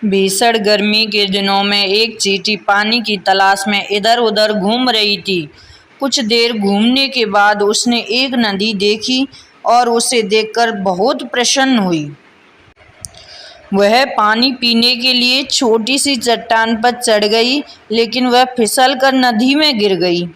भीषण गर्मी के दिनों में एक चींटी पानी की तलाश में इधर-उधर घूम रही थी। कुछ देर घूमने के बाद उसने एक नदी देखी और उसे देखकर बहुत प्रसन्न हुई। वह पानी पीने के लिए छोटी सी चट्टान पर चढ़ गई, लेकिन वह फिसलकर नदी में गिर गई।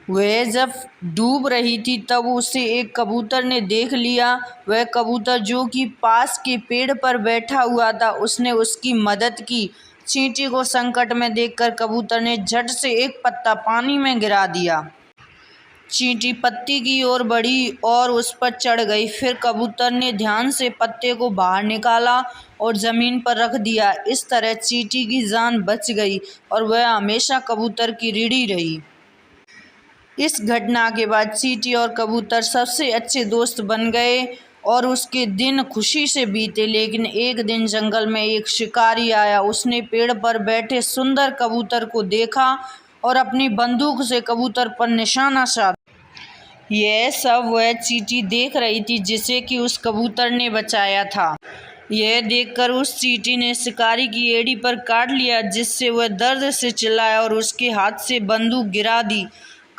वह जब डूब रही थी तब उसे एक कबूतर ने देख लिया। वह कबूतर जो कि पास के पेड़ पर बैठा हुआ था, उसने उसकी मदद की। चींटी को संकट में देखकर कबूतर ने झट से एक पत्ता पानी में गिरा दिया। चींटी पत्ती की ओर बढ़ी और उस पर चढ़ गई। फिर कबूतर ने ध्यान से पत्ते को बाहर निकाला और जमीन पर रख दिया। इस तरह चींटी की जान बच गई और वह हमेशा कबूतर की ऋणी रही। इस घटना के बाद चींटी और कबूतर सबसे अच्छे दोस्त बन गए और उसके दिन खुशी से बीते। लेकिन एक दिन जंगल में एक शिकारी आया। उसने पेड़ पर बैठे सुंदर कबूतर को देखा और अपनी बंदूक से कबूतर पर निशाना साधा। यह सब वह चींटी देख रही थी जिसे कि उस कबूतर ने बचाया था। यह देखकर उस चींटी ने शिकारी की एड़ी पर काट लिया, जिससे वह दर्द से चिल्लाया और उसके हाथ से बंदूक गिरा दी।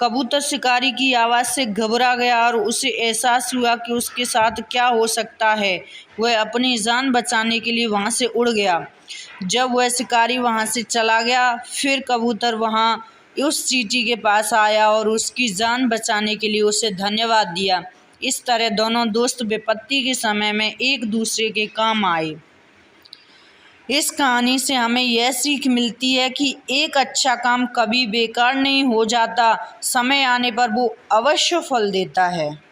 कबूतर शिकारी की आवाज़ से घबरा गया और उसे एहसास हुआ कि उसके साथ क्या हो सकता है। वह अपनी जान बचाने के लिए वहां से उड़ गया। जब वह शिकारी वहां से चला गया, फिर कबूतर वहां उस चींटी के पास आया और उसकी जान बचाने के लिए उसे धन्यवाद दिया। इस तरह दोनों दोस्त विपत्ति के समय में एक दूसरे के काम आए। इस कहानी से हमें यह सीख मिलती है कि एक अच्छा काम कभी बेकार नहीं हो जाता। समय आने पर वो अवश्य फल देता है।